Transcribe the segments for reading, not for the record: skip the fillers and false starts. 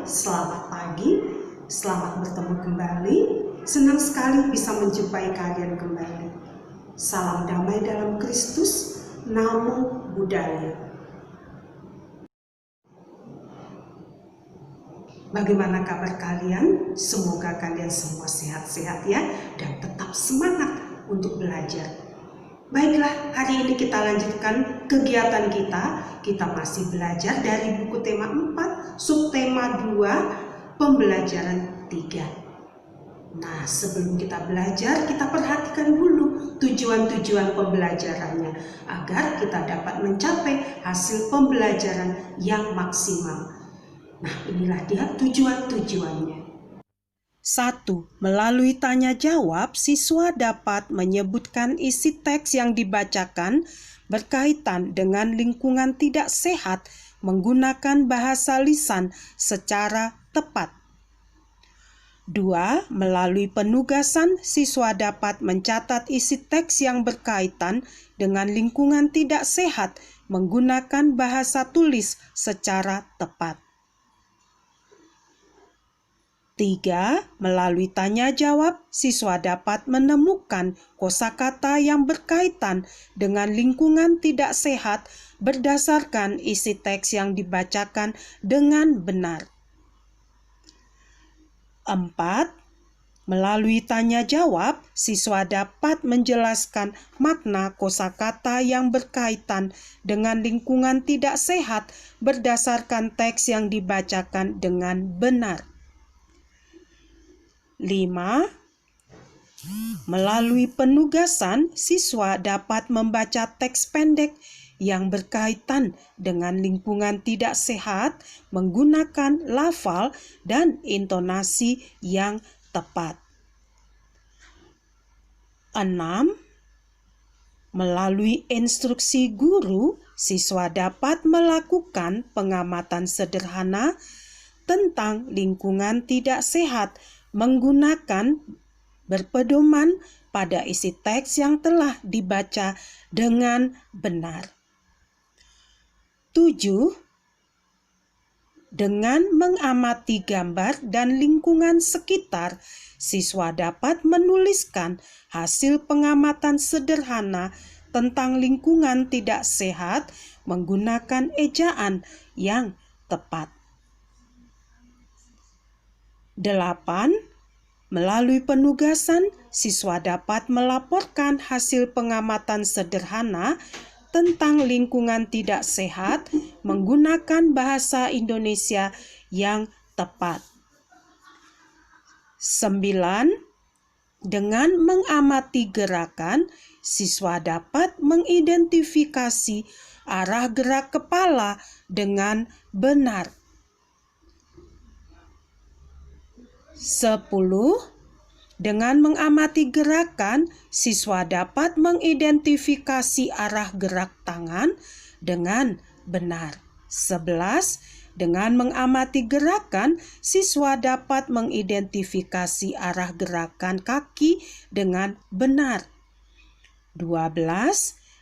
selamat pagi, selamat bertemu kembali. Senang sekali bisa menjumpai kalian kembali. Salam damai dalam Kristus, Namo Buddhaya. Bagaimana kabar kalian? Semoga kalian semua sehat-sehat ya, dan tetap semangat untuk belajar. Baiklah, hari ini kita lanjutkan kegiatan kita. Kita masih belajar dari buku tema 4, subtema 2, pembelajaran 3. Nah, sebelum kita belajar, kita perhatikan dulu tujuan-tujuan pembelajarannya agar kita dapat mencapai hasil pembelajaran yang maksimal. Nah, inilah dia tujuan-tujuannya. 1. Melalui tanya jawab, siswa dapat menyebutkan isi teks yang dibacakan berkaitan dengan lingkungan tidak sehat menggunakan bahasa lisan secara tepat. 2. Melalui penugasan, siswa dapat mencatat isi teks yang berkaitan dengan lingkungan tidak sehat menggunakan bahasa tulis secara tepat. 3. Melalui tanya jawab, siswa dapat menemukan kosakata yang berkaitan dengan lingkungan tidak sehat berdasarkan isi teks yang dibacakan dengan benar. 4. Melalui tanya jawab, siswa dapat menjelaskan makna kosakata yang berkaitan dengan lingkungan tidak sehat berdasarkan teks yang dibacakan dengan benar. 5. Melalui penugasan, siswa dapat membaca teks pendek yang berkaitan dengan lingkungan tidak sehat menggunakan lafal dan intonasi yang tepat. 6. Melalui instruksi guru, siswa dapat melakukan pengamatan sederhana tentang lingkungan tidak sehat menggunakan berpedoman pada isi teks yang telah dibaca dengan benar. 7. Dengan mengamati gambar dan lingkungan sekitar, siswa dapat menuliskan hasil pengamatan sederhana tentang lingkungan tidak sehat menggunakan ejaan yang tepat. 8. Melalui penugasan, siswa dapat melaporkan hasil pengamatan sederhana tentang lingkungan tidak sehat menggunakan bahasa Indonesia yang tepat. 9. Dengan mengamati gerakan, siswa dapat mengidentifikasi arah gerak kepala dengan benar. 10. Dengan mengamati gerakan, siswa dapat mengidentifikasi arah gerak tangan dengan benar. 11. Dengan mengamati gerakan, siswa dapat mengidentifikasi arah gerakan kaki dengan benar. 12.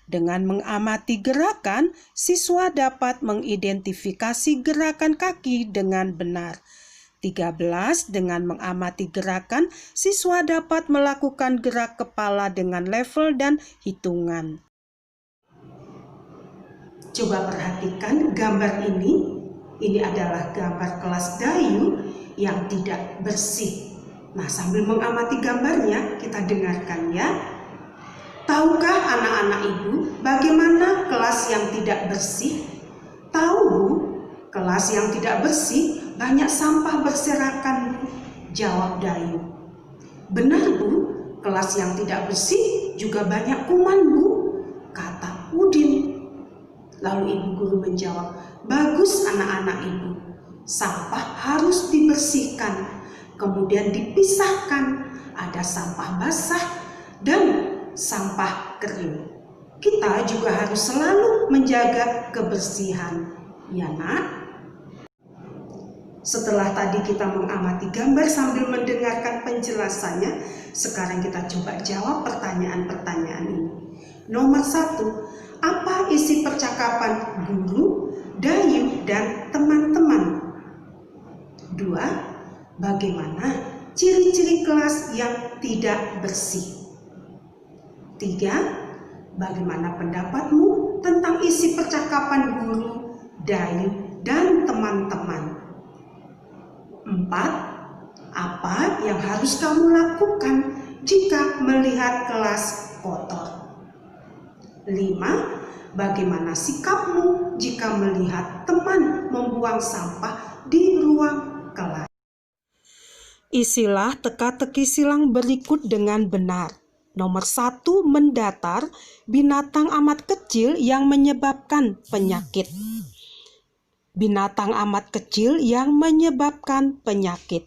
Dengan mengamati gerakan, siswa dapat mengidentifikasi gerakan kaki dengan benar. 13. Dengan mengamati gerakan, siswa dapat melakukan gerak kepala dengan level dan hitungan. Coba perhatikan gambar ini. Ini adalah gambar kelas Dayu yang tidak bersih. Nah, sambil mengamati gambarnya, kita dengarkan ya. Tahukah anak-anak ibu bagaimana kelas yang tidak bersih? Tahu bu, kelas yang tidak bersih banyak sampah berserakan, jawab Dayu. Benar bu, kelas yang tidak bersih juga banyak kuman bu, kata Udin. Lalu ibu guru menjawab, bagus anak-anak ibu, sampah harus dibersihkan, kemudian dipisahkan, ada sampah basah dan sampah kering. Kita juga harus selalu menjaga kebersihan, ya nak? Setelah tadi kita mengamati gambar sambil mendengarkan penjelasannya, sekarang kita coba jawab pertanyaan-pertanyaan ini. Nomor 1, apa isi percakapan guru, Dayu, dan teman-teman? 2. Bagaimana ciri-ciri kelas yang tidak bersih? 3. Bagaimana pendapatmu tentang isi percakapan guru, Dayu, dan teman-teman? 4. Apa yang harus kamu lakukan jika melihat kelas kotor? 5. Bagaimana sikapmu jika melihat teman membuang sampah di ruang kelas? Isilah teka-teki silang berikut dengan benar. Nomor 1, mendatar, binatang amat kecil yang menyebabkan penyakit. Binatang amat kecil yang menyebabkan penyakit.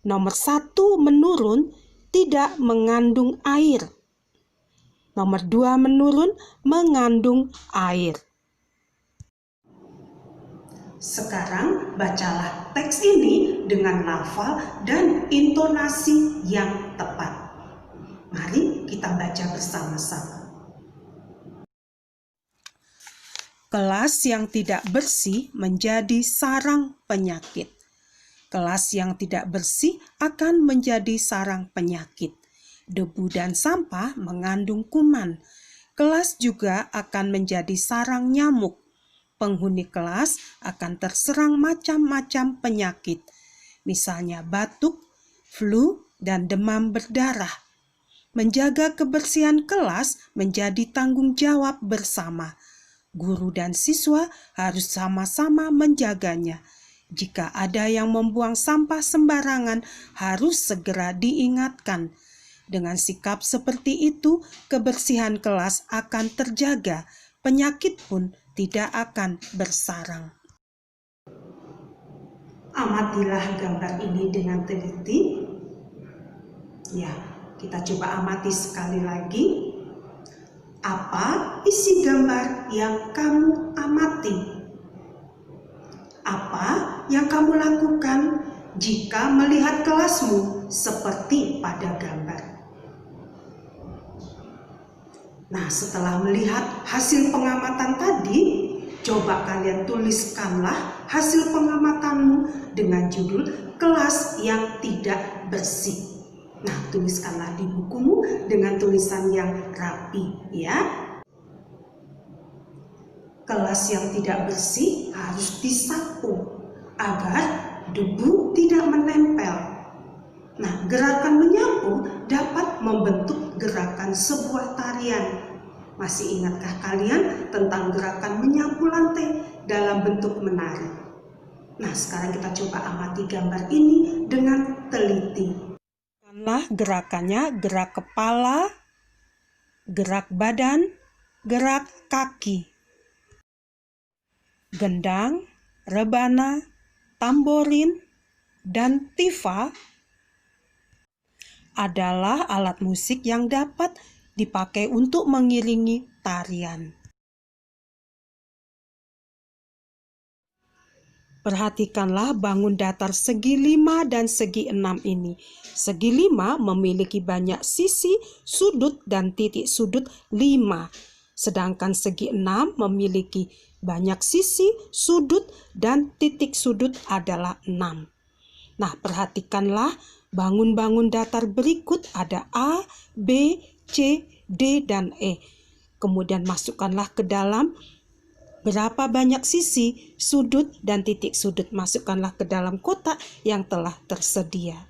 Nomor 1, menurun, tidak mengandung air. Nomor 2, menurun, mengandung air. Sekarang bacalah teks ini dengan lafal dan intonasi yang tepat. Mari kita baca bersama-sama. Kelas yang tidak bersih menjadi sarang penyakit. Kelas yang tidak bersih akan menjadi sarang penyakit. Debu dan sampah mengandung kuman. Kelas juga akan menjadi sarang nyamuk. Penghuni kelas akan terserang macam-macam penyakit, misalnya batuk, flu, dan demam berdarah. Menjaga kebersihan kelas menjadi tanggung jawab bersama. Guru dan siswa harus sama-sama menjaganya. Jika ada yang membuang sampah sembarangan, harus segera diingatkan. Dengan sikap seperti itu, kebersihan kelas akan terjaga, penyakit pun tidak akan bersarang. Amatilah gambar ini dengan teliti. Ya, kita coba amati sekali lagi. Apa isi gambar yang kamu amati? Apa yang kamu lakukan jika melihat kelasmu seperti pada gambar? Nah, setelah melihat hasil pengamatan tadi, coba kalian tuliskanlah hasil pengamatanmu dengan judul kelas yang tidak bersih. Nah, tuliskanlah di bukumu dengan tulisan yang rapi, ya. Kelas yang tidak bersih harus disapu agar debu tidak menempel. Nah, gerakan menyapu dapat membentuk gerakan sebuah tarian. Masih ingatkah kalian tentang gerakan menyapu lantai dalam bentuk menari? Nah, sekarang kita coba amati gambar ini dengan teliti. Gerakannya gerak kepala, gerak badan, gerak kaki. Gendang, rebana, tamborin, dan tifa adalah alat musik yang dapat dipakai untuk mengiringi tarian. Perhatikanlah bangun datar segi 5 dan segi 6 ini. Segi 5 memiliki banyak sisi, sudut, dan titik sudut 5. Sedangkan segi 6 memiliki banyak sisi, sudut, dan titik sudut adalah 6. Nah, perhatikanlah bangun-bangun datar berikut ada A, B, C, D, dan E. Kemudian masukkanlah ke dalam berapa banyak sisi, sudut, dan titik sudut. Masukkanlah ke dalam kotak yang telah tersedia.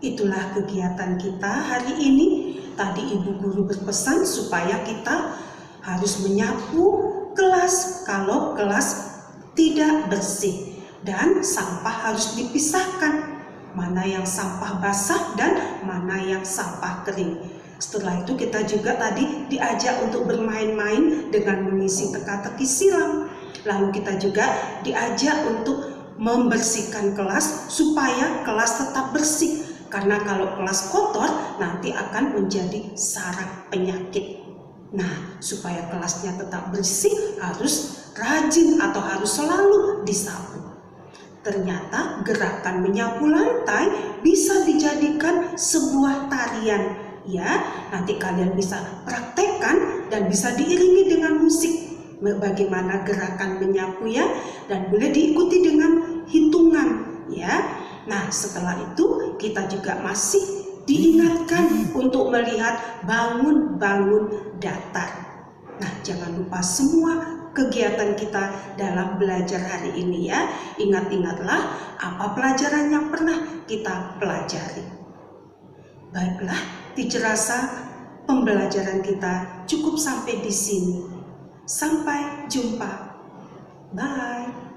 Itulah kegiatan kita hari ini. Tadi Ibu Guru berpesan supaya kita harus menyapu kelas kalau kelas tidak bersih. Dan sampah harus dipisahkan. Mana yang sampah basah dan mana yang sampah kering. Setelah itu kita juga tadi diajak untuk bermain-main dengan mengisi teka-teki silang. Lalu kita juga diajak untuk membersihkan kelas supaya kelas tetap bersih. Karena kalau kelas kotor nanti akan menjadi sarang penyakit. Nah, supaya kelasnya tetap bersih harus rajin atau harus selalu disapu. Ternyata gerakan menyapu lantai bisa dijadikan sebuah tarian. Ya, nanti kalian bisa praktekkan dan bisa diiringi dengan musik. bagaimana gerakan menyapu ya, dan boleh diikuti dengan hitungan ya. Nah, setelah itu kita juga masih diingatkan untuk melihat bangun-bangun datar. Nah, jangan lupa semua kegiatan kita dalam belajar hari ini ya. Ingat-ingatlah apa pelajaran yang pernah kita pelajari. Baiklah, Teacher rasa pembelajaran kita cukup sampai di sini. Sampai jumpa. Bye.